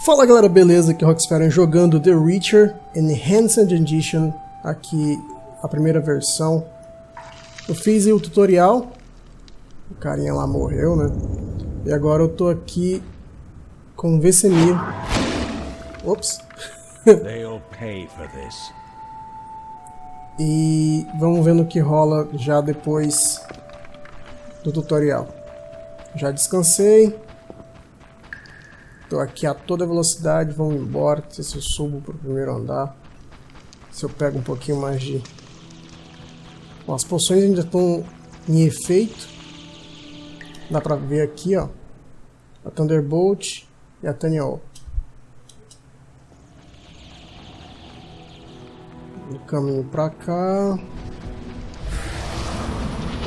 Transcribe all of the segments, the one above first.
Fala galera, beleza? Aqui é Roxferyon jogando The Witcher Enhanced Edition, aqui a primeira versão. Eu fiz o tutorial, o carinha lá morreu, né? E agora eu tô aqui com o Vesemir. Ops! E vamos ver no que rola já depois do tutorial. Já descansei. Tô aqui a toda velocidade, vamos embora. Não sei se eu subo pro primeiro andar. Se eu pego um pouquinho mais de... Bom, as poções ainda estão em efeito. Dá pra ver aqui, ó. A Thunderbolt e a Taniol. No caminho pra cá.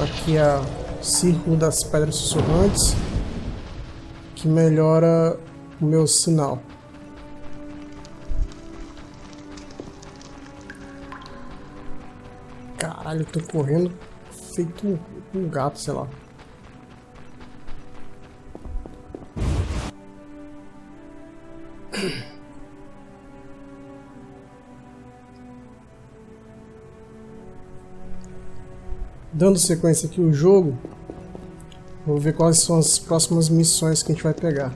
Aqui é o Círculo das Pedras Sussurrantes, que melhora o meu sinal. Caralho, eu tô correndo feito um gato, sei lá. Dando sequência aqui o jogo, vou ver quais são as próximas missões que a gente vai pegar.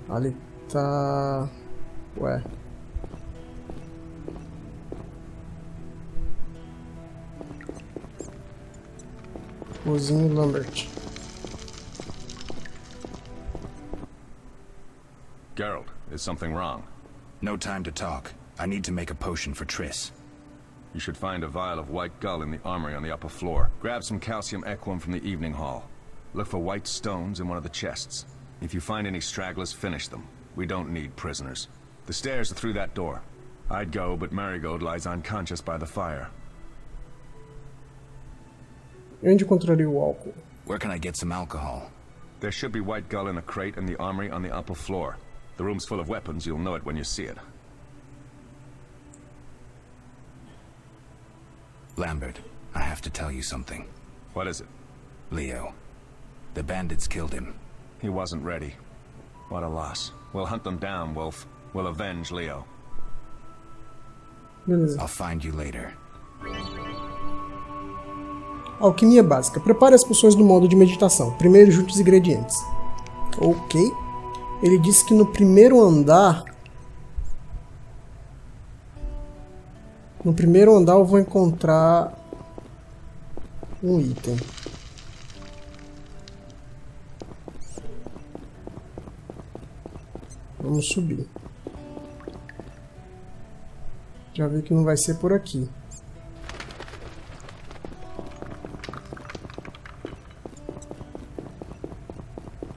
Ali tá... Ué. Cozinho Lambert. Geralt, is something wrong? No time to talk. I need to make a potion for Triss. You should find a vial of white gull in the armory on the upper floor. Grab some calcium equum from the evening hall. Look for white stones in one of the chests. If you find any stragglers, finish them. We don't need prisoners. The stairs are through that door. I'd go, but Marigold lies unconscious by the fire. Onde encontraria o álcool? Where can I get some alcohol? There should be white gull in a crate in the armory on the upper floor. The room's full of weapons, you'll know it when you see it. Lambert, I have to tell you something. What is it? Leo. The bandits killed him. He wasn't ready. What a loss. We'll hunt them down, Wolf. We'll avenge Leo. Beleza. I'll find you later. Alquimia básica. Prepare as poções no modo de meditação. Primeiro junte os ingredientes. Ok. Ele disse que no primeiro andar... No primeiro andar eu vou encontrar um item. Vamos subir. Já vi que não vai ser por aqui.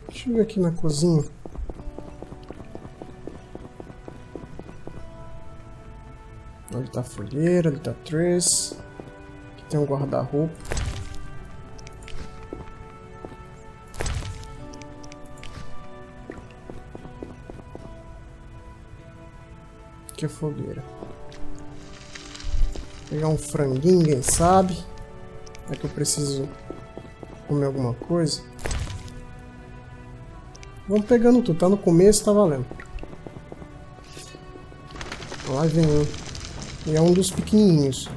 Deixa eu ver aqui na cozinha. Ali tá a folheira, ali tá a Triss. Aqui tem um guarda-roupa. Aqui é fogueira. Vou pegar um franguinho, quem sabe. É que eu preciso comer alguma coisa. Vamos pegando tudo, tá no começo, tá valendo. Lá vem um. E é um dos pequenininhos.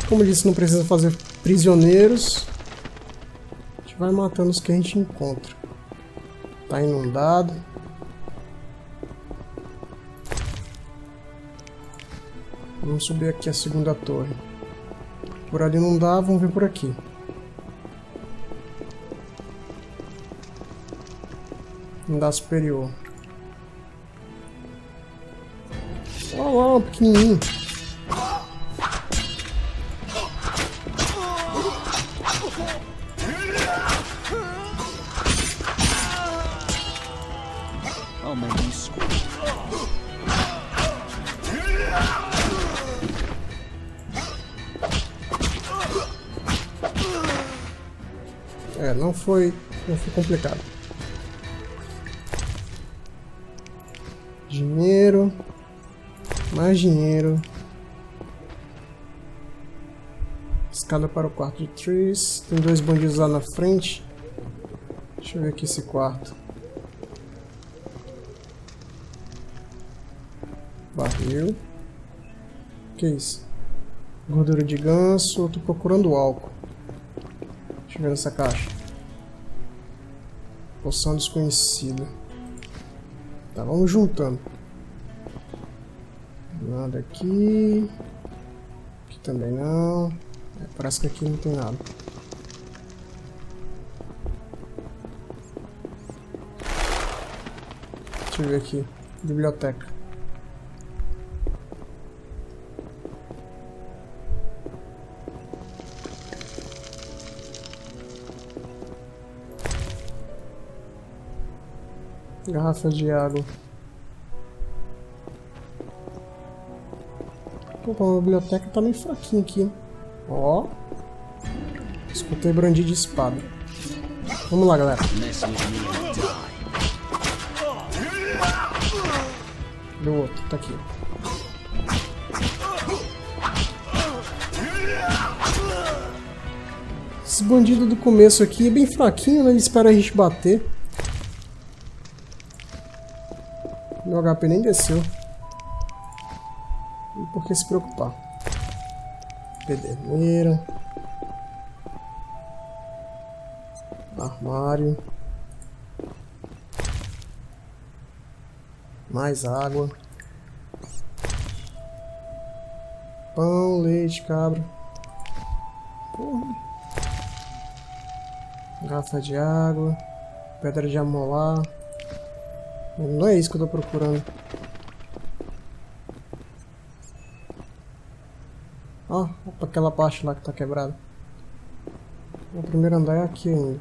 Como eu disse, não precisa fazer prisioneiros. A gente vai matando os que a gente encontra. Tá inundado. Vamos subir aqui a segunda torre. Por ali não dá, vamos ver por aqui. Andar superior. Olha lá, pequenininho. não foi complicado. Dinheiro. Mais dinheiro. Escada para o quarto de Triss. Tem 2 bandidos lá na frente. Deixa eu ver aqui esse quarto. Barril. Que isso? Gordura de ganso. Eu tô procurando álcool. Deixa eu ver nessa caixa. Poção desconhecida. Tá, vamos juntando. Nada aqui. Aqui também não. Parece que aqui não tem nada. Deixa eu ver aqui. Biblioteca. Garrafa de água. Pô, a biblioteca tá meio fraquinha aqui, hein? Ó. Escutei brandir de espada. Vamos lá, galera. Cadê o outro? Tá aqui. Esse bandido do começo aqui é bem fraquinho, né? Ele espera a gente bater. Meu HP nem desceu. E por que se preocupar? Pederneira. Armário. Mais água. Pão, leite, cabra. Porra. Garrafa de água. Pedra de amolar. Não é isso que eu tô procurando. Ah, opa, aquela parte lá que tá quebrada. O primeiro andar é aqui ainda.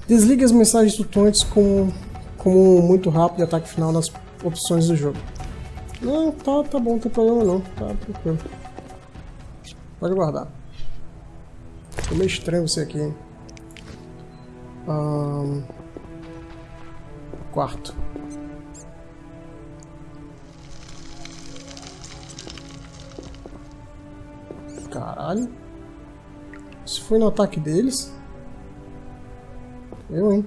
Desligue as mensagens flutuantes como muito rápido e ataque final nas opções do jogo. Não, tá bom, não tem problema não, tá tranquilo. Pode guardar. Ficou meio estranho você aqui, hein? Quarto. Caralho. Isso foi no ataque deles? Eu, hein?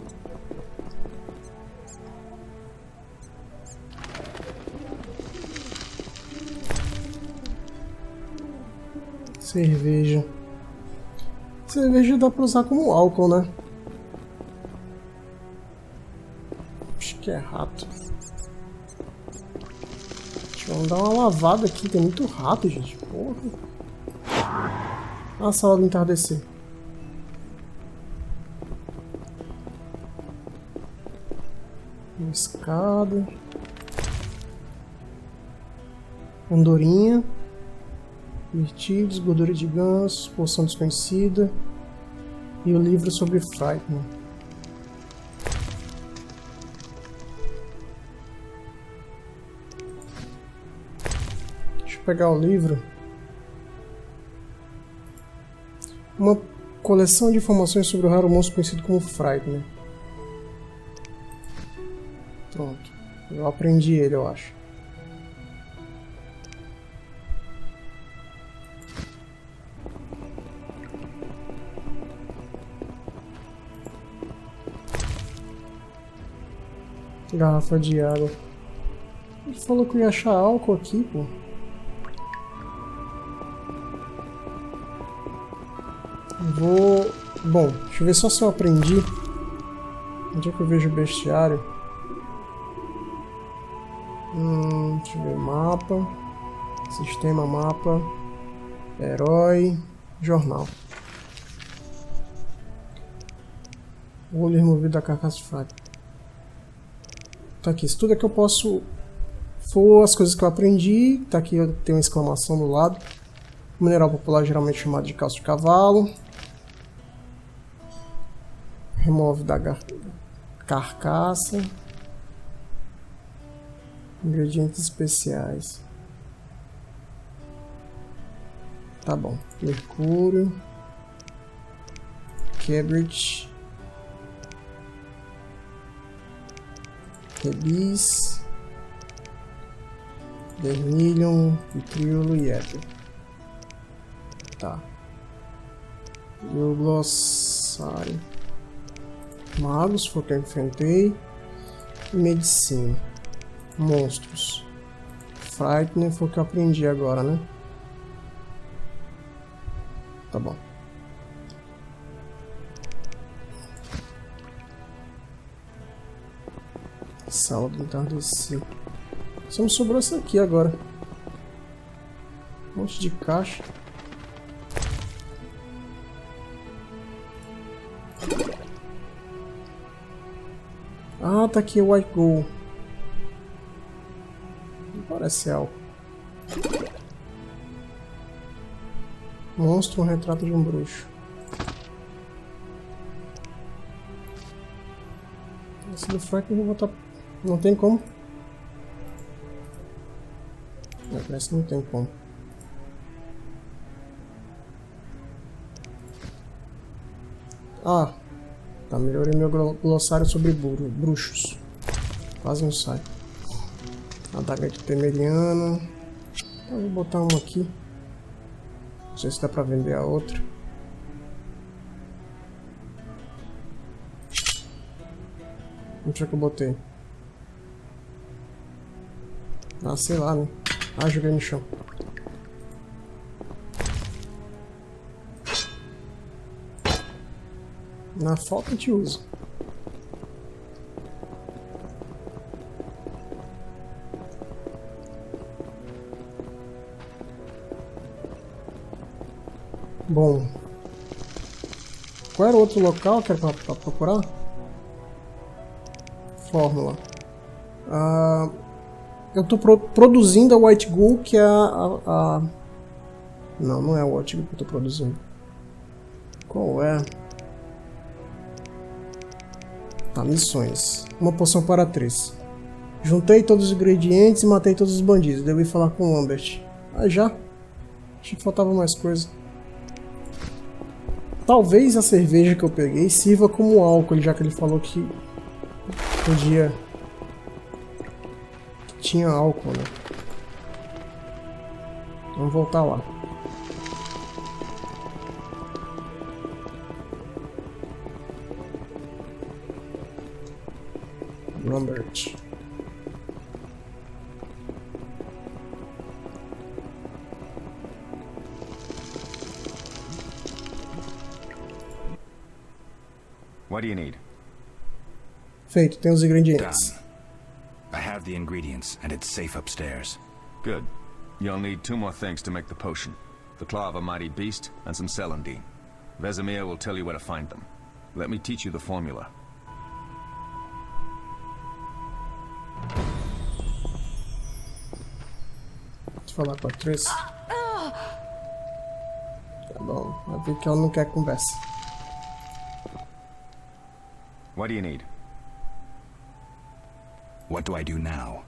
Cerveja. Cerveja dá pra usar como álcool, né? Acho que é rato. Deixa eu dar uma lavada aqui, tem muito rato, gente. Porra. A sala do entardecer. Uma escada. Andorinha. Vertidos, gordura de ganso, poção desconhecida. E o livro sobre Facecam. Deixa eu pegar o livro. Uma coleção de informações sobre o raro monstro conhecido como Facecam. Pronto. Eu aprendi ele, eu acho. Garrafa de água. Ele falou que eu ia achar álcool aqui, pô. Vou... Bom, deixa eu ver só se eu aprendi. Onde é que eu vejo o bestiário? Deixa eu ver. Mapa. Sistema mapa. Herói. Jornal. O olho removido da carcaça de Facecam. Tá aqui. Isso tudo é que eu posso Foram as coisas que eu aprendi. Tá aqui, eu tenho uma exclamação do lado. Mineral popular geralmente chamado de calço de cavalo. Remove da carcaça. Ingredientes especiais. Tá bom. Mercúrio. Cabrit. Rebis. Vermilion. Vitriolo e éter. Tá. E o glossário. Magos, foi o que eu enfrentei. E medicina. Monstros. Frightening foi o que eu aprendi agora, né? Tá bom. Sala do entardecer. Só me sobrou essa aqui agora. Um monte de caixa. Ah, tá aqui o White Gold. Não parece álcool. Monstro, um retrato de um bruxo. Esse do Frank eu vou botar... Não tem como. Parece que não tem como. Ah, tá, melhorei meu glossário sobre bruxos. Quase não sai. Adaga de Temeriana. Então, vou botar uma aqui. Não sei se dá pra vender a outra. Onde é que eu botei? Ah, sei lá, né? Ah, joguei no chão. Na falta a gente usa. Bom. Qual era o outro local que era pra procurar? Fórmula. Eu tô produzindo a White Gold, que é a... Não, não é a White Gold que eu tô produzindo. Qual é? Tá, missões. Uma poção para Triss. Juntei todos os ingredientes e matei todos os bandidos. Devi falar com o Lambert. Ah, já? Achei que faltava mais coisa. Talvez a cerveja que eu peguei sirva como álcool, já que ele falou que podia... que tinha álcool, né? Vamos voltar lá. Lambert. What do you need? Feito, tem os ingredientes. Done. I have the ingredients, and it's safe upstairs. Good. You'll need 2 more things to make the potion. The claw of a mighty beast and some celandine. Vesemir will tell you where to find them. Let me teach you the formula. Deixa eu falar com a Triss. Tá bom, vai ver que ela não quer conversa. What do you need? What do I do now?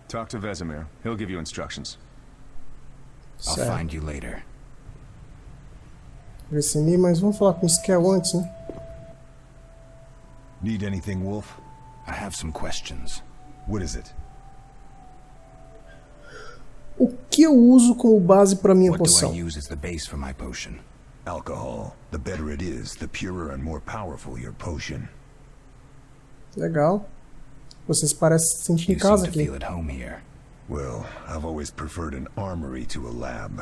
Talk to Vesemir. He'll give you instructions. I'll Certo. find you later. Vesemir, mas vamos falar com o Skell antes, né? Need anything, Wolf? I have some questions. What is it? O que eu uso como base para minha What do poção? I use as the base for my potion? Alcohol. The better it is, the purer and more powerful your potion. Legal. Vocês parecem se sentir em You seem casa to aqui. feel at home here. Well, I've always preferred an armory to a lab.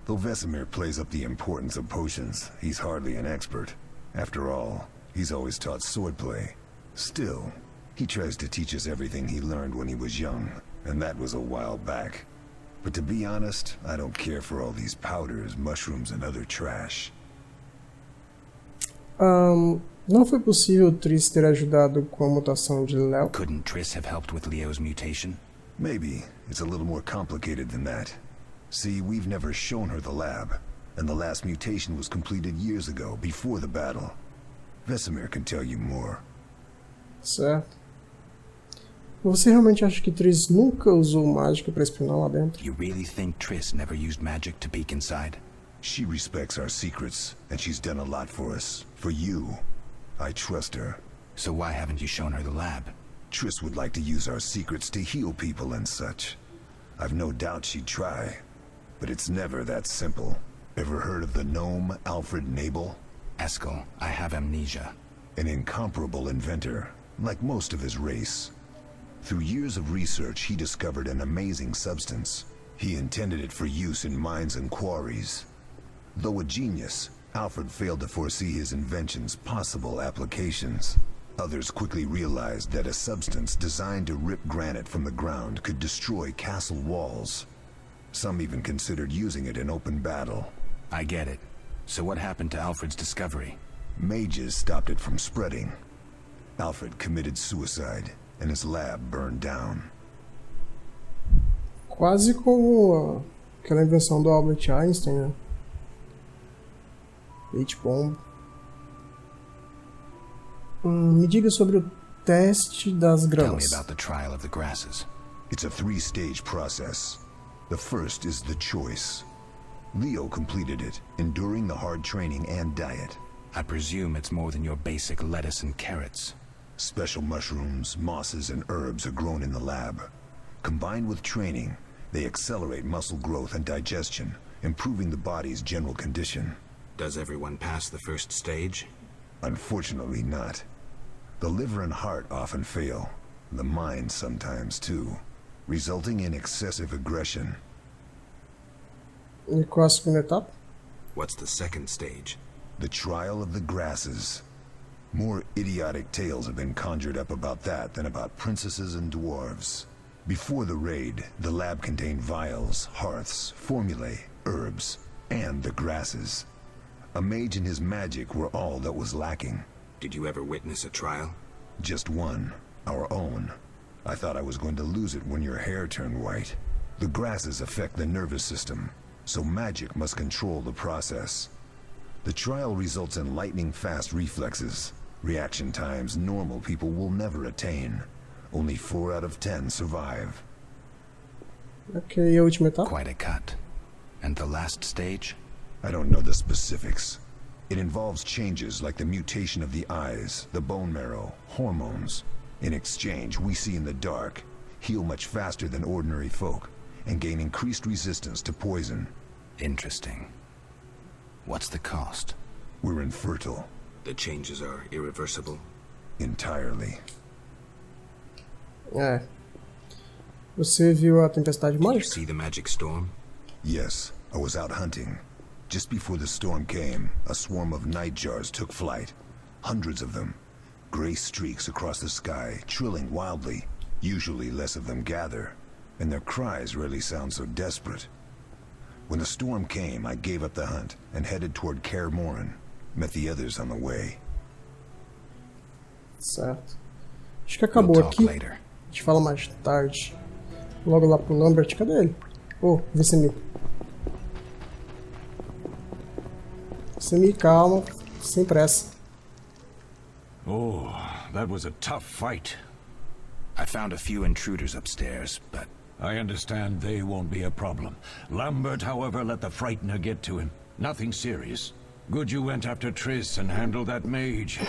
Though Vesemir plays up the importance of potions, he's hardly an expert. After all, he's always taught swordplay. Still, he tries to teach us everything he learned when he was young, and that was a while back. But to be honest, I don't care for all these powders, mushrooms, and other trash. Não foi possível Triss ter ajudado com a mutação de Léo? Couldn't Triss have helped with Leo's mutation? Maybe it's a little more complicated than that. See, we've never shown her the lab, and the last mutation was completed years ago, before the battle. Vesemir can tell you more. Certo. Você realmente acha que Triss nunca usou mágica para espionar lá dentro? You really think Triss never used magic to peek inside? She respects our secrets, and she's done a lot for us. For you. I trust her. So why haven't you shown her the lab? Triss would like to use our secrets to heal people and such. I've no doubt she'd try. But it's never that simple. Ever heard of the gnome Alfred Nabel? Eskel, I have amnesia. An incomparable inventor, like most of his race. Through years of research, he discovered an amazing substance. He intended it for use in mines and quarries. Though a genius, Alfred failed to foresee his invention's possible applications. Others quickly realized that a substance designed to rip granite from the ground could destroy castle walls. Some even considered using it in open battle. I get it. So what happened to Alfred's discovery? Mages stopped it from spreading. Alfred committed suicide, and his lab burned down. Quase como aquela invenção do Albert Einstein, né? H-bomb. Me diga sobre o teste das Tell me gramas. about the trial of the grasses. It's a three-stage process. The first is the choice. Leo completed it, enduring the hard training and diet. I presume it's more than your basic lettuce and carrots. Special mushrooms, mosses, and herbs are grown in the lab. Combined with training, they accelerate muscle growth and digestion, improving the body's general condition. Does everyone pass the first stage? Unfortunately not. The liver and heart often fail, the mind sometimes too, resulting in excessive aggression. E qual a segunda etapa? What's the second stage? The trial of the grasses. More idiotic tales have been conjured up about that than about princesses and dwarves. Before the raid, the lab contained vials, hearths, formulae, herbs, and the grasses. A mage and his magic were all that was lacking. Did you ever witness a trial? Just one, our own. I thought I was going to lose it when your hair turned white. The grasses affect the nervous system, so magic must control the process. The trial results in lightning-fast reflexes, reaction times normal people will never attain. Only 4 out of 10 survive. Ok, e a última etapa? Quite a cut. And the last stage? I don't know the specifics. It involves changes like the mutation of the eyes, the bone marrow, hormones. In exchange, we see in the dark, heal much faster than ordinary folk, and gain increased resistance to poison. Interesting. What's the cost? We're infertile. The changes are irreversible? Entirely. É. Você viu a tempestade Did you mágica? see the magic storm? Yes, I was out hunting. Just before the storm came, a swarm of nightjars took flight. Hundreds of them. Gray streaks across the sky, trilling wildly. Usually less of them gather, and their cries rarely sound so desperate. When the storm came, I gave up the hunt and headed toward Kaer Morhen. Met the others on the way. Certo. Acho que acabou We'll talk aqui. later. A gente fala mais tarde. Logo lá pro Lambert. Cadê ele? Oh, Vesemir. Vesemir, calma. Sem pressa. Oh, that was a tough fight. I found a few intruders upstairs, but I understand they won't be a problem. Lambert, however, let the Frightener get to him. Nothing serious. Good you went after Triss and handled that mage.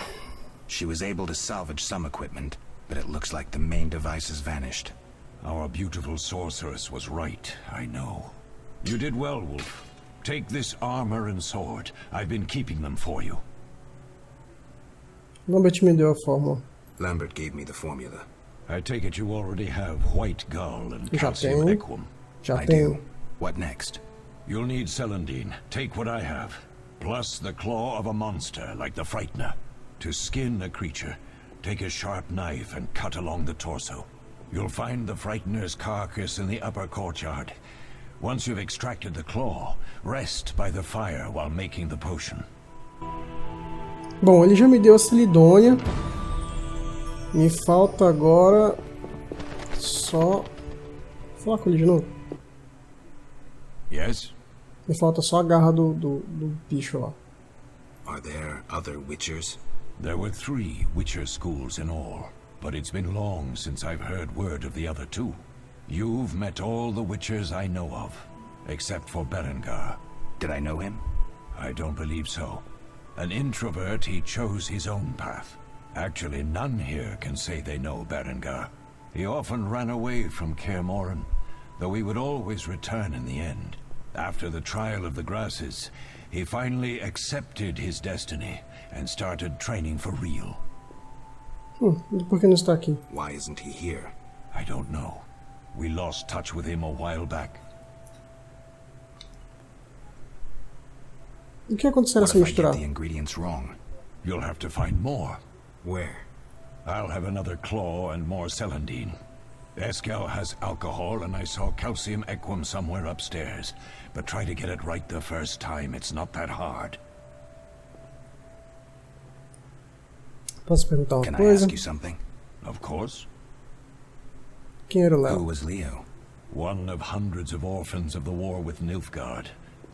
she was able to salvage some equipment, but it looks like the main device has vanished. Our beautiful sorceress was right, I know. You did well, Wolf. Take this armor and sword. I've been keeping them for you. Lambert me deu a fórmula. Lambert gave me the formula. I take it you already have White Gull and Já Calcium tenho. Equum. Já I tenho. do. What next? You'll need Celandine. Take what I have. Plus the claw of a monster like the Frightener. To skin a creature, take a sharp knife and cut along the torso. You'll find the Frightener's carcass in the upper courtyard. Once you've extracted the claw, rest by the fire while making the potion. Bom, ele já me deu a Celidônia. Me falta agora só falar com ele de novo. Yes? Me falta só a garra do bicho lá. Are there other Witchers? There were 3 Witcher schools in all, but it's been long since I've heard word of the other 2. You've met all the Witchers I know of, except for Berengar. Did I know him? I don't believe so. An introvert, he chose his own path. Actually, none here can say they know Berengar. He often ran away from Kaer Morhen, though he would always return in the end. After the trial of the grasses, he finally accepted his destiny and started training for real. Por que não está aqui? Why isn't he here? I don't know. We lost touch with him a while back. O que acontecerá What se if I get misturar? the ingredients wrong? You'll have to find more. Where? I'll have another claw and more celandine. Eskel has alcohol, and I saw calcium equum somewhere upstairs. But try to get it right the first time. It's not that hard. Posso perguntar uma Can I coisa? ask you something? Of course. Quem era o Who Léo? was Leo? One of hundreds of orphans of the war with Nilfgaard.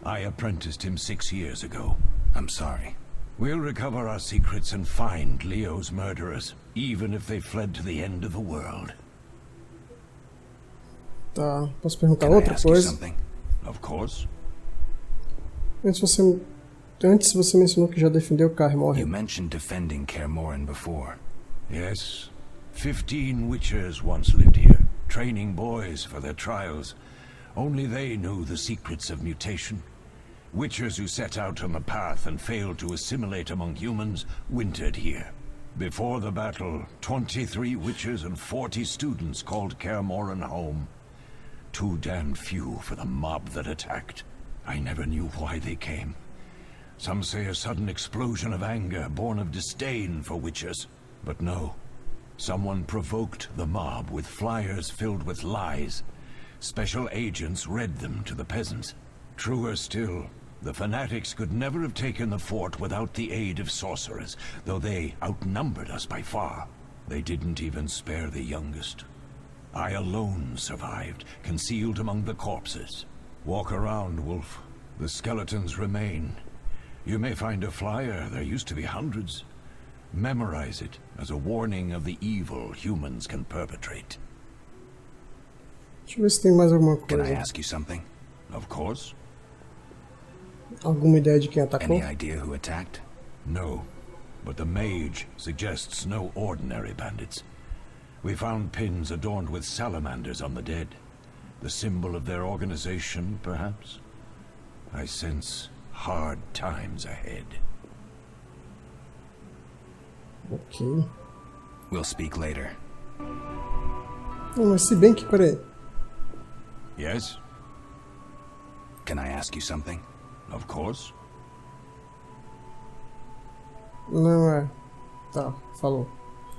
I apprenticed him 6 years ago. I'm sorry. We'll recover our secrets and find Leo's murderers, even if they fled to the end of the world. Tá, posso perguntar Can I outra ask you coisa? something? Of course. Antes você mencionou que já defendeu Kaer You Morhen. mentioned defending Kaer Morhen before. Yes. 15 Witchers once lived here, training boys for their trials. Only they knew the secrets of mutation. Witchers who set out on the path and failed to assimilate among humans wintered here. Before the battle, 23 Witchers and 40 students called Kaer Morhen home. Too damn few for the mob that attacked. I never knew why they came. Some say a sudden explosion of anger born of disdain for Witchers. But no. Someone provoked the mob with flyers filled with lies. Special agents read them to the peasants. Truer still, the fanatics could never have taken the fort without the aid of sorcerers, though they outnumbered us by far. They didn't even spare the youngest. I alone survived, concealed among the corpses. Walk around, Wolf. The skeletons remain. You may find a flyer, there used to be hundreds. Memorize it as a warning of the evil humans can perpetrate. Deixa eu ver se tem mais alguma Can I coisa. ask you something? Of course. Alguma ideia de quem atacou? Any idea who attacked? No, but the mage suggests no ordinary bandits. We found pins adorned with salamanders on the dead. The symbol of their organization, perhaps? I sense hard times ahead. Ok. We'll speak later. Não, mas se bem que, peraí. Yes, Can I ask you something? of course. Não é. Tá, falou.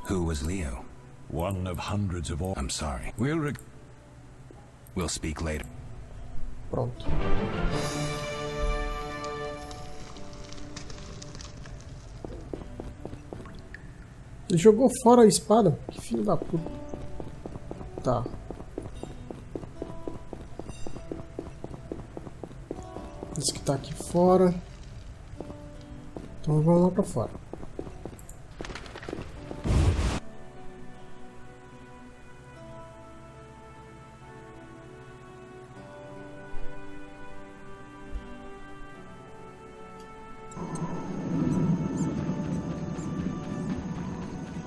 Who was Leo? One of hundreds of I'm sorry. We'll speak later. Pronto. Ele jogou fora a espada? Que filho da puta. Tá. Esse que tá aqui fora. Então vamos lá pra fora.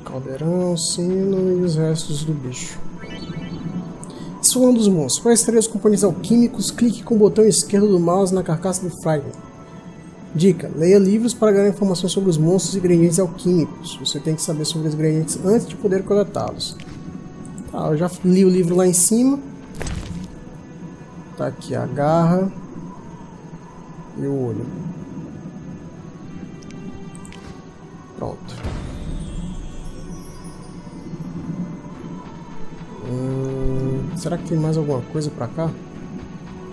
Caldeirão, sino e os restos do bicho. Suando dos monstros. Para extrair os componentes alquímicos, clique com o botão esquerdo do mouse na carcaça do Facecam. Dica: leia livros para ganhar informações sobre os monstros e ingredientes alquímicos. Você tem que saber sobre os ingredientes antes de poder coletá-los. Tá, eu já li o livro lá em cima. Tá aqui a garra e o olho. Pronto. Será que tem mais alguma coisa pra cá?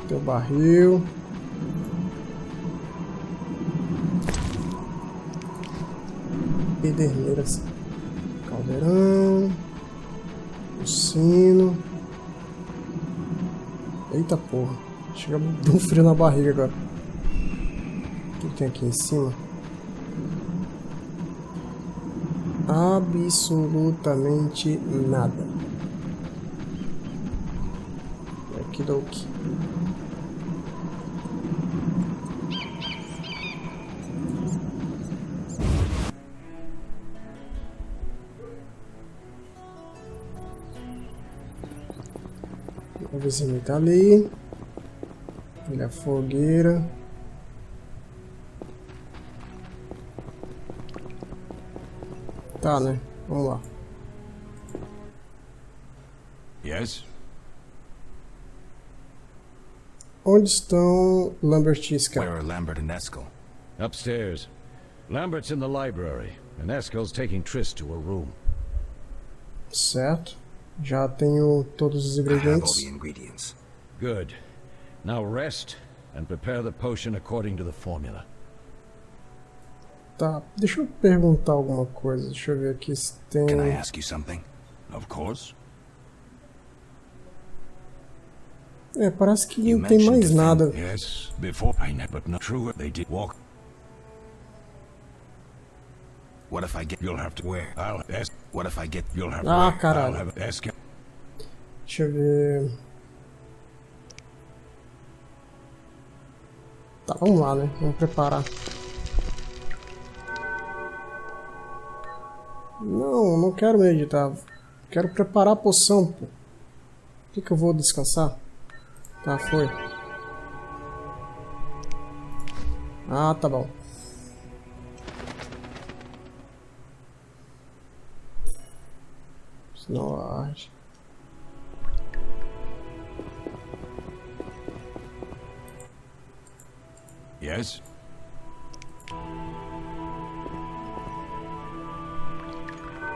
Tem o barril. Pederneiras. Caldeirão. O sino. Eita porra. Chega de um frio na barriga agora. O que tem aqui em cima? Absolutamente nada. Okidoki. O vizinho tá ali. Olha a fogueira. Tá, né? Vamos lá. Yes? Onde estão Lambert e Eskel? Where are Lambert and Eskel? Upstairs. Lambert's in the library, and Eskel's taking Triss to her room. Certo. Já tenho todos os I have all ingredientes. the ingredients. Good. Now rest and prepare the potion according to the formula. Tá, deixa eu perguntar alguma coisa. Deixa eu ver aqui se tem... Can I ask you something? Of course. É, parece que You não tem mentioned mais defend- nada. Yes, before I know, but not true. They did walk. What if I get... You'll have to wear. I'll ask. What if I get... You'll have to Ah, wear. caralho. I'll have Eskel. Deixa eu ver... Tá, vamos lá, né? Vamos preparar. Não, não quero meditar. Quero preparar a poção, pô. Por que eu vou descansar? Tá, foi. Ah, tá bom. Senão arde. Yes?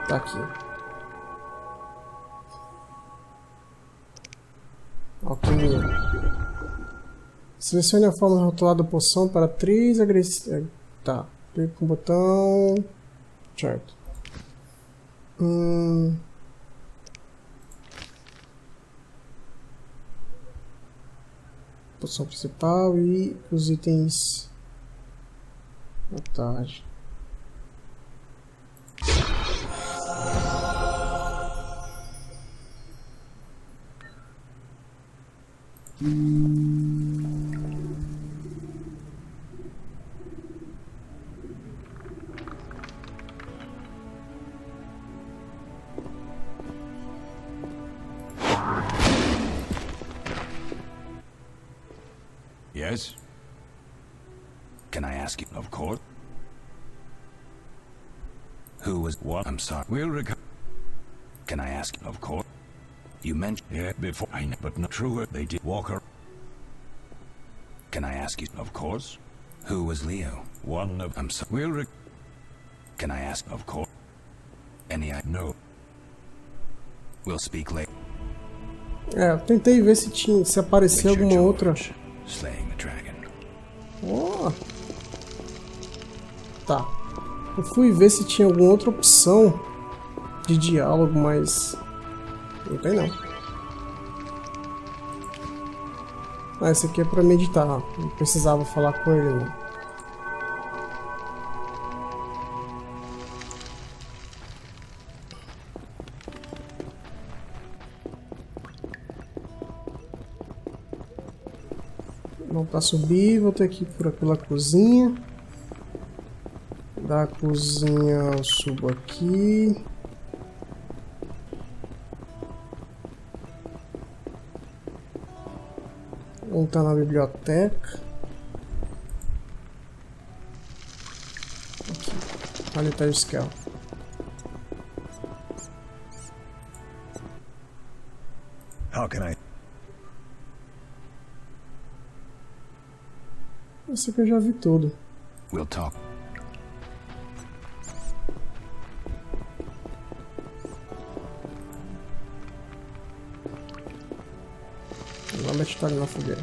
Tá aqui. Alquimia. Selecione a forma rotulada da poção para Triss agressiva. Tá. Clique com o botão. Certo. Poção principal e os itens. Boa tarde. Yes? Can I ask you... Of course. Who was... What? I'm sorry. We'll recover. Can I ask you... Of course. You mentioned... Yeah, before I know, but not true. They did walk her. Can I ask you... Of course. Who was Leo? One of... I'm sorry. We'll Can I ask... Of course. Any... No. We'll speak later. É, eu tentei ver se tinha, se aparecia Richard alguma outra. George, Slaying the dragon. Oh. Tá. Eu fui ver se tinha alguma outra opção de diálogo, mas não tem não. Ah, esse aqui é pra meditar. Não precisava falar com ele não. Não, pra subir, vou ter que ir pela cozinha. Da cozinha eu subo aqui. Vou entrar na biblioteca. Aqui. Ali tá o Eskel. How can I... Esse aqui eu já vi tudo. We'll talk. Vamos tá ali na fogueira.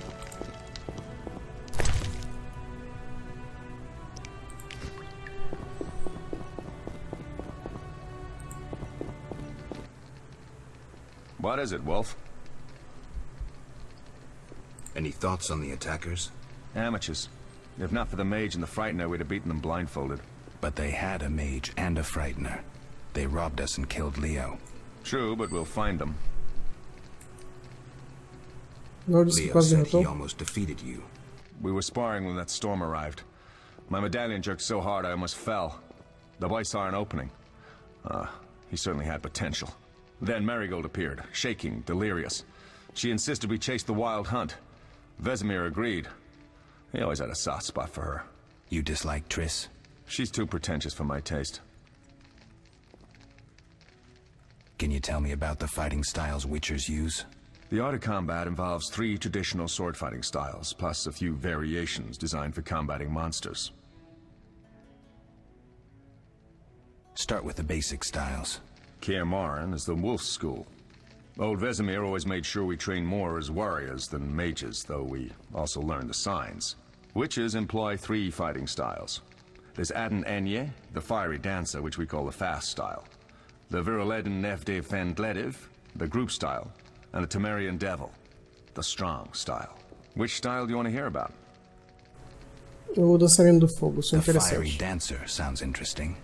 What is it, Wolf? Any thoughts on the attackers? Amateurs. If not for the mage and the frightener, we'd have beaten them blindfolded. But they had a mage and a frightener. They robbed us and killed Leo. True, but we'll find them. Leo said he almost defeated you. We were sparring when that storm arrived. My medallion jerked so hard I almost fell. The boy saw an opening. He certainly had potential. Then Marigold appeared, shaking, delirious. She insisted we chase the wild hunt. Vesemir agreed. He always had a soft spot for her. You dislike Triss? She's too pretentious for my taste. Can you tell me about the fighting styles Witchers use? The art of combat involves 3 traditional sword fighting styles, plus a few variations designed for combating monsters. Start with the basic styles. Kaer Morhen is the wolf school. Old Vesemir always made sure we train more as warriors than mages, though we also learned the signs. Witches employ 3 fighting styles. There's Aden Enye, the fiery dancer, which we call the fast style. The Viruleden Nevde Fendlediv, the group style. And the Temerian devil, the strong style. Which style do you want to hear about? O dançarino do fogo, isso é The fiery interessante. dancer sounds interesting.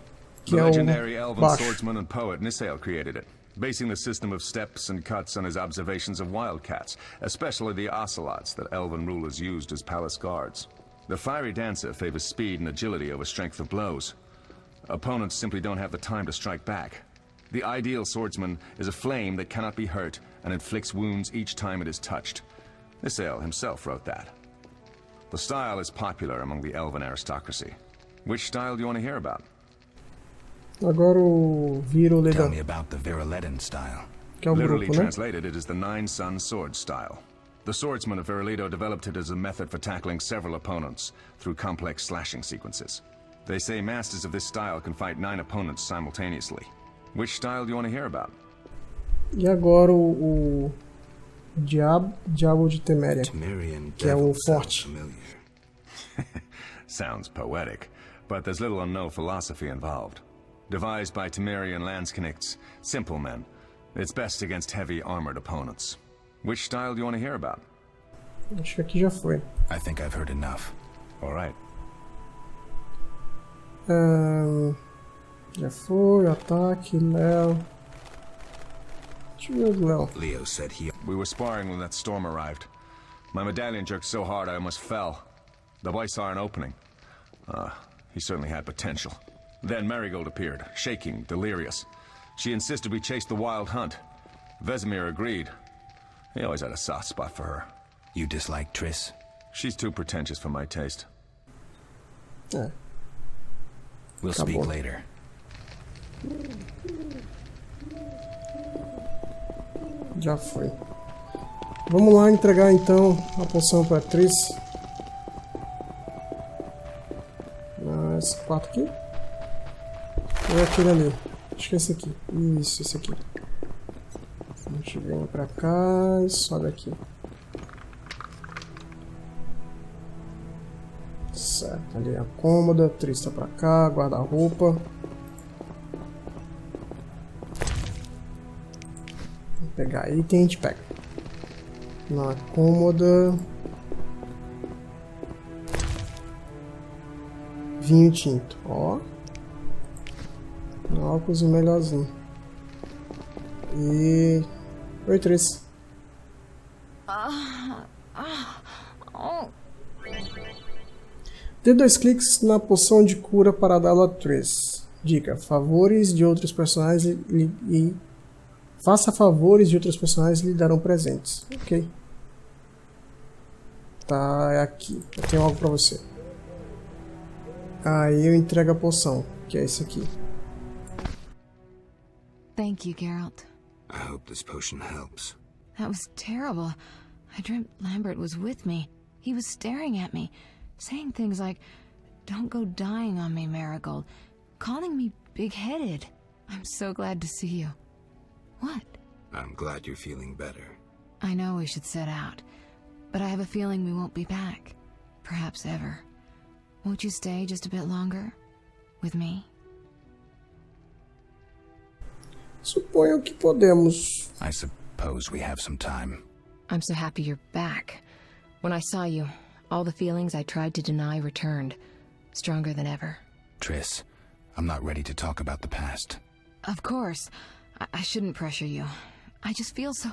The legendary elven baixo. swordsman and poet Nisael created it, basing the system of steps and cuts on his observations of wildcats, especially the ocelots that elven rulers used as palace guards. The fiery dancer favors speed and agility over strength of blows. Opponents simply don't have the time to strike back. The ideal swordsman is a flame that cannot be hurt and inflicts wounds each time it is touched. Nisael himself wrote that. The style is popular among the elven aristocracy. Which style do you want to hear about? Agora o Tell Viruleden, me about the Viruleden style. que é o Literally grupo, né? translated, it is the Nine-Sun sword style. The swordsmen of Viruledo developed it as a method for tackling several opponents through complex slashing sequences. They say masters of this style can fight 9 opponents simultaneously. Which style do you want to hear about? E agora o Diabo de Temeria, Temerian que é o devil sounds forte. familiar. Sounds poetic, but there's little or no philosophy involved. Devised by Temerian Landsknechts, simple men. It's best against heavy armored opponents. Which style do you want to hear about? Acho que aqui já foi. I think I've heard enough. All right. Já foi, ataque, Léo. Deixa eu ver o do Léo. Leo said he... We were sparring when that storm arrived. My medallion jerked so hard I almost fell. The boy saw an opening. He certainly had potential. Then Marigold appeared, shaking, delirious. She insisted we chase the wild hunt. Vesemir agreed. He always had a soft spot for her. You dislike Triss? She's too pretentious for my taste. É, We'll Acabou. speak later. já foi. Vamos lá entregar então a poção para Triss. Esse quarto aqui? Ou é aquele ali? Acho que é esse aqui. Isso, esse aqui. A gente vem pra cá e sobe aqui. Certo, ali é a cômoda, Triss tá pra cá, guarda-roupa. Vou pegar item, a gente pega. Na cômoda. Vinho tinto, ó. Álcoolzinho melhorzinho. E... Oi, Triss. Dê 2 cliques na poção de cura para dá-lo a Triss. Dica: favores de outros personagens e faça favores de outros personagens lhe darão presentes. Ok. Tá, é aqui. Eu tenho algo pra você. Aí eu entrego a poção, que é esse aqui. Thank you, Geralt. I hope this potion helps. That was terrible. I dreamt Lambert was with me. He was staring at me, saying things like, "Don't go dying on me, Marigold," calling me big-headed. I'm so glad to see you. What? I'm glad you're feeling better. I know we should set out, but I have a feeling we won't be back. Perhaps ever. Won't you stay just a bit longer? With me? Suponho que podemos. I suppose we have some time. I'm so happy you're back. When I saw you, all the feelings I tried to deny returned, stronger than ever. Triss, I'm not ready to talk about the past. Of course. I shouldn't pressure you. I just feel so...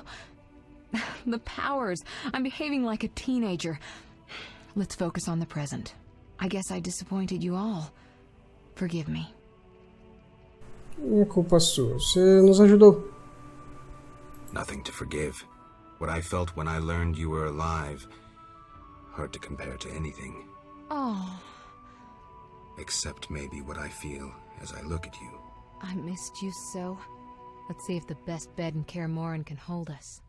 the powers. I'm behaving like a teenager. Let's focus on the present. I guess I disappointed you all. Forgive me. É culpa sua. Você nos ajudou. Nothing to forgive. What I felt when I learned you were alive, hard to compare to anything. Oh, Except maybe what I feel as I look at you. I missed you so. Let's see if the best bed in Kaer Morhen can hold us.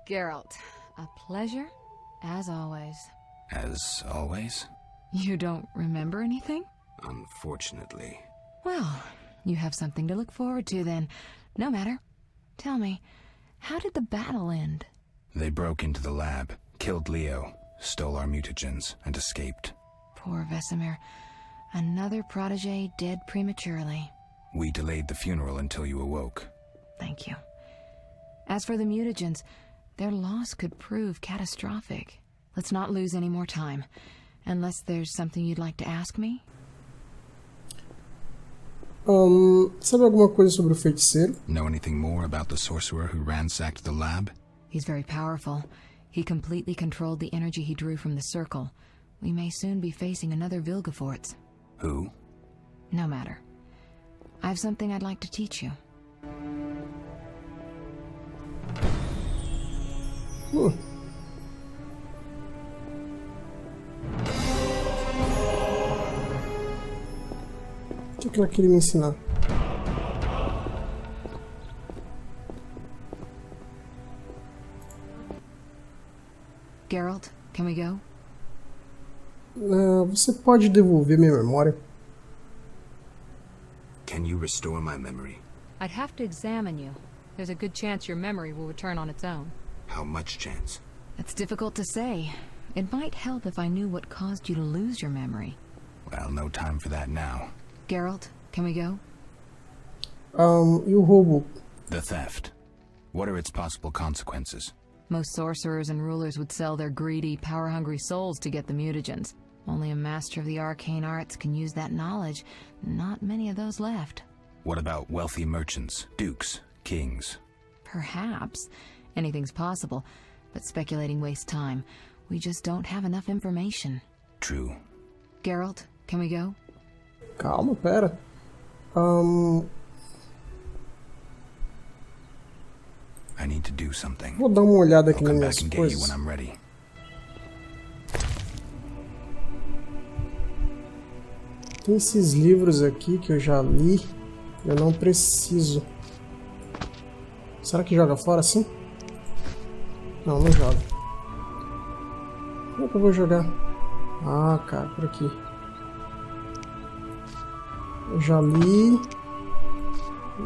Geralt, a pleasure, as always. As always? You don't remember anything? Unfortunately. Well, you have something to look forward to then. No matter. Tell me, how did the battle end? They broke into the lab, killed Leo, stole our mutagens, and escaped. Poor Vesemir. Another protege dead prematurely. We delayed the funeral until you awoke. Thank you. As for the mutagens, their loss could prove catastrophic. Let's not lose any more time. Unless there's something you'd like to ask me? Sabe alguma coisa sobre o feiticeiro? Know anything more about the sorcerer who ransacked the lab? He's very powerful. He completely controlled the energy he drew from the circle. We may soon be facing another Vilgefortz. Who? No matter. I have something I'd like to teach you. O que ela queria me ensinar? Geralt, can we go? Você pode devolver minha memória? Can you restore my memory? I'd have to examine you. There's a good chance your memory will return on its own. How much chance? It's difficult to say. It might help if I knew what caused you to lose your memory. Well, no time for that now. Geralt, can we go? E o roubo? The theft. What are its possible consequences? Most sorcerers and rulers would sell their greedy, power-hungry souls to get the mutagens. Only a master of the arcane arts can use that knowledge. Not many of those left. What about wealthy merchants, dukes, kings? Perhaps. Anything's possible. But speculating wastes time. We just don't have enough information. True. Geralt, can we go? Calma, pera. I need to do something. Vou dar uma olhada aqui I'll nas come minhas back and get you coisas. when I'm ready. Tem esses livros aqui que eu já li. Eu não preciso. Será que joga fora assim? Não, não joga. Como é que eu vou jogar? Ah, cara, por aqui. Eu já li.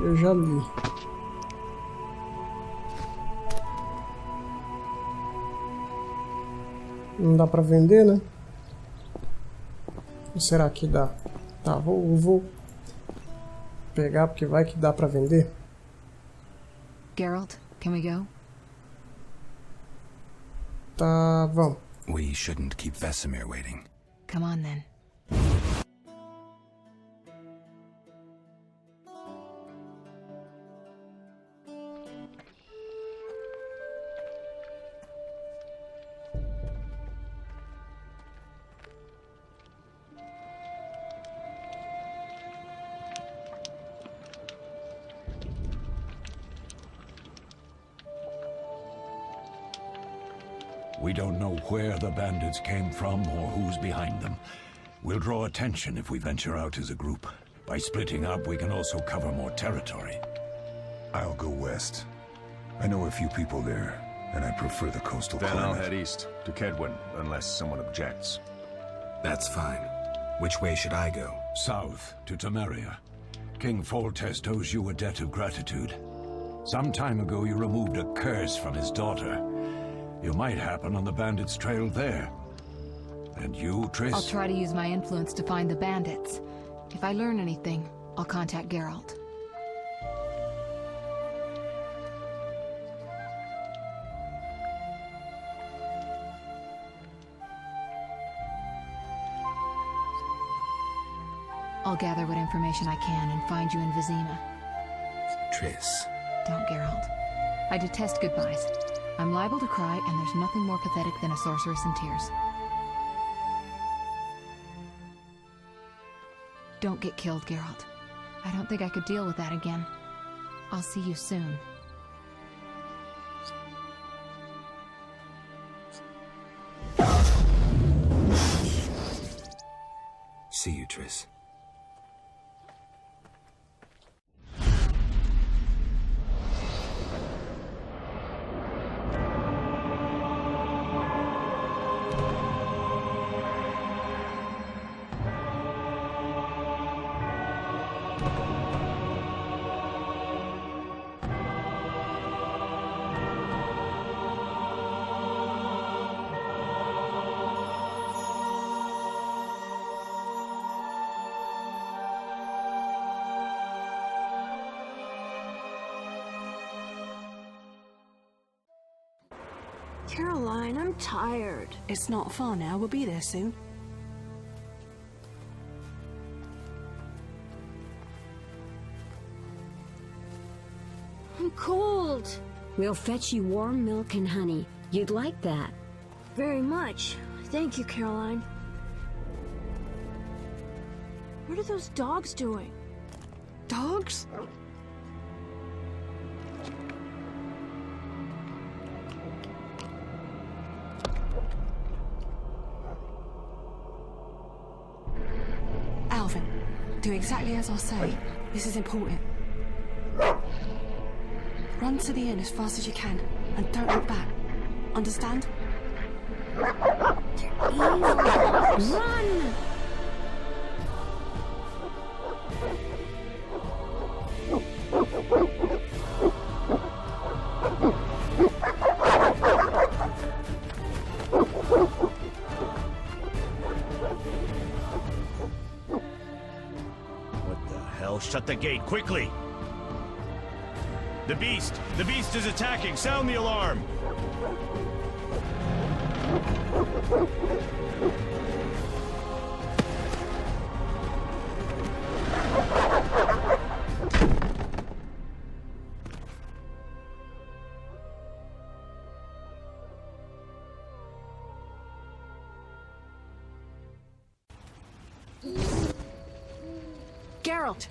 Eu já li. Não dá pra vender, né? Ou será que dá? Tá, vou pegar porque vai que dá pra vender. Geralt, can we go? Tá, vamos. We shouldn't keep Vesemir waiting. Come on then. We don't know where the bandits came from or who's behind them. We'll draw attention if we venture out as a group. By splitting up, we can also cover more territory. I'll go west. I know a few people there, and I prefer the coastal Then I'll climate. head east, to Kedwin, unless someone objects. That's fine. Which way should I go? South to Temeria. King Foltest owes you a debt of gratitude. Some time ago you removed a curse from his daughter. You might happen on the bandits' trail there. And you, Triss? I'll try to use my influence to find the bandits. If I learn anything, I'll contact Geralt. I'll gather what information I can and find you in Vizima. Triss. Don't, Geralt. I detest goodbyes. I'm liable to cry, and there's nothing more pathetic than a sorceress in tears. Don't get killed, Geralt. I don't think I could deal with that again. I'll see you soon. See you, Triss. Caroline, I'm tired. It's not far now. We'll be there soon. I'm cold. We'll fetch you warm milk and honey. You'd like that. Very much. Thank you, Caroline. What are those dogs doing? Dogs? Alvin, do exactly as I say. This is important. Run to the inn as fast as you can, and don't look back. Understand? Run! Shut the gate, quickly! The beast! The beast is attacking! Sound the alarm! Geralt!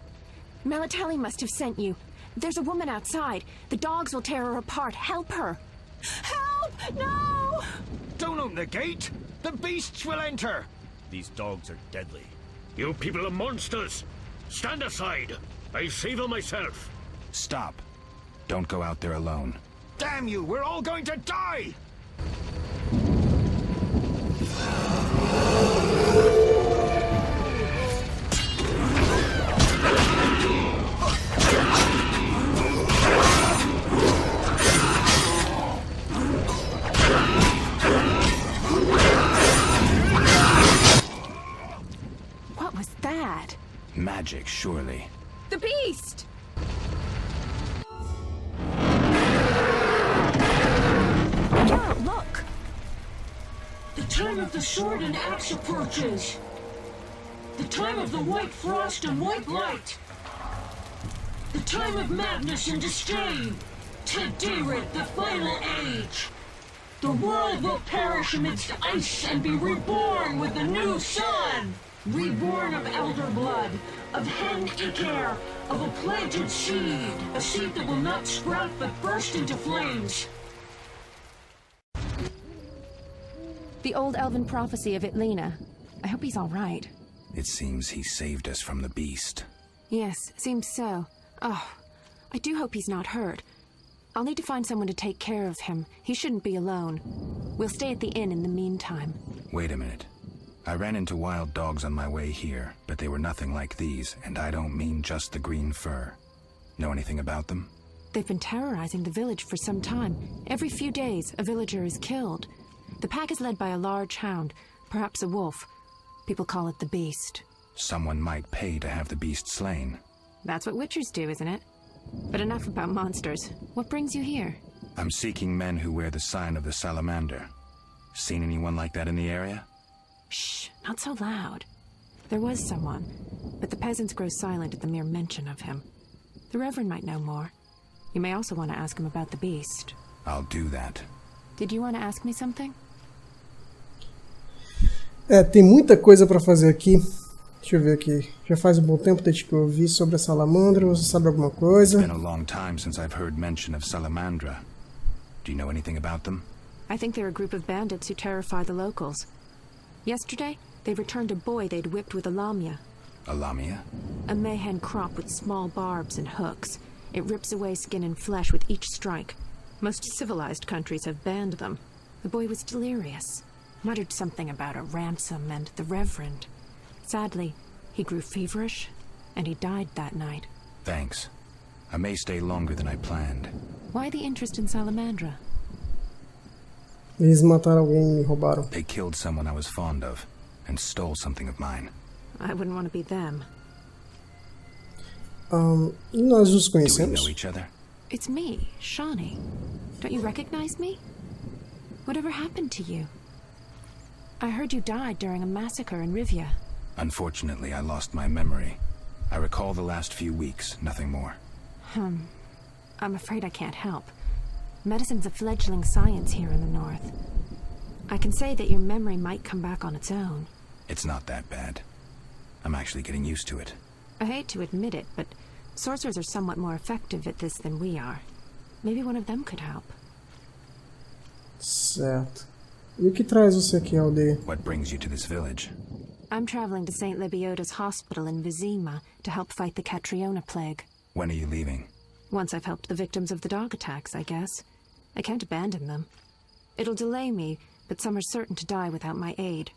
Melitele must have sent you. There's a woman outside. The dogs will tear her apart. Help her! Help! No! Don't open the gate! The beasts will enter! These dogs are deadly. You people are monsters! Stand aside! I'll save them myself! Stop. Don't go out there alone. Damn you! We're all going to die! What was that? Magic, surely. The beast! Geralt, look! The time of the sword and axe approaches. The time of the white frost and white light. The time of madness and disdain. Tedirit, the final age. The world will perish amidst ice and be reborn with the new sun. Reborn of elder blood, of hen Icair, of a planted seed. A seed that will not sprout but burst into flames. The old elven prophecy of Itlena. I hope he's all right. It seems he saved us from the beast. Yes, seems so. Oh, I do hope he's not hurt. I'll need to find someone to take care of him. He shouldn't be alone. We'll stay at the inn in the meantime. Wait a minute. I ran into wild dogs on my way here, but they were nothing like these, and I don't mean just the green fur. Know anything about them? They've been terrorizing the village for some time. Every few days, a villager is killed. The pack is led by a large hound, perhaps a wolf. People call it the Beast. Someone might pay to have the beast slain. That's what witchers do, isn't it? But enough about monsters. What brings you here? I'm seeking men who wear the sign of the salamander. Seen anyone like that in the area? Shh, not so loud. There was someone, but the peasants grow silent at the mere mention of him. The Reverend might know more. You may also want to ask him about the beast. I'll do that. Did you want to ask me something? Tem muita coisa pra fazer aqui. Deixa eu ver aqui. Já faz um bom tempo desde que eu ouvi sobre a salamandra. Você sabe alguma coisa? It's been a long time since I've heard mention of salamandra. Do you know anything about them? I think they're a group of bandits who terrify the locals. Yesterday, they returned a boy they'd whipped with a lamia. A lamia? A mayhen crop with small barbs and hooks. It rips away skin and flesh with each strike. Most civilized countries have banned them. The boy was delirious. Muttered something about a ransom and the Reverend. Sadly, he grew feverish, and he died that night. Thanks. I may stay longer than I planned. Why the interest in Salamandra? Eles mataram alguém e roubaram. They killed someone I was fond of, and stole something of mine. I wouldn't want to be them. E nós nos Do we conhecemos? know each other? It's me, Shawnee. Don't you recognize me? Whatever happened to you? I heard you died during a massacre in Rivia. Unfortunately, I lost my memory. I recall the last few weeks, nothing more. I'm afraid I can't help. Medicine's a fledgling science here in the north. I can say that your memory might come back on its own. It's not that bad. I'm actually getting used to it. I hate to admit it, but sorcerers are somewhat more effective at this than we are. Maybe one of them could help. Certo. E o que traz você aqui à aldeia? What brings you to this village? I'm traveling to St. Libiota's hospital in Vizima to help fight the Catriona plague. When are you leaving? Once I've helped the victims of the dog attacks, I guess. I can't abandon them. It'll delay me, but some are certain to die without my aid.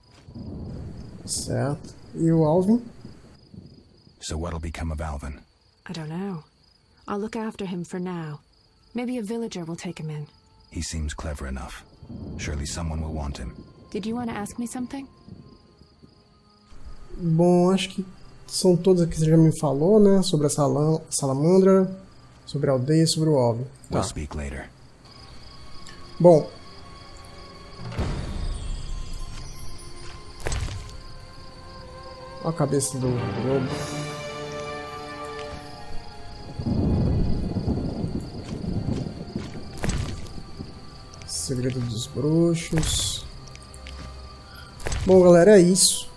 Certo. E o Alvin? So what'll become of Alvin? I don't know. I'll look after him for now. Maybe a villager will take him in. He seems clever enough. Surely someone will want him. Did you want to ask me something? Bom, acho que são todas que você já me falou, né? Sobre a salamandra, sobre a aldeia e sobre o Alvin. We'll speak later. Bom. Olha a cabeça do lobo. Segredo dos bruxos. Bom, galera, é isso.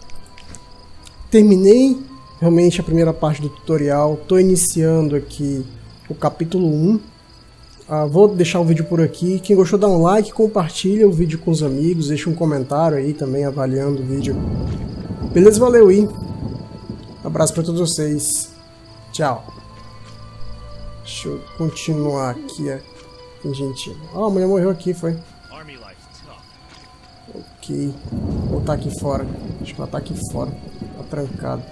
Terminei realmente a primeira parte do tutorial. Estou iniciando aqui o capítulo 1. Vou deixar o vídeo por aqui. Quem gostou, dá um like, compartilha o vídeo com os amigos, deixa um comentário aí também avaliando o vídeo. Beleza? Valeu aí. Abraço para todos vocês. Tchau. Deixa eu continuar aqui, gente. A mulher morreu aqui, foi. Ok. Vou voltar aqui fora. Acho que ela tá aqui fora. Tá trancado.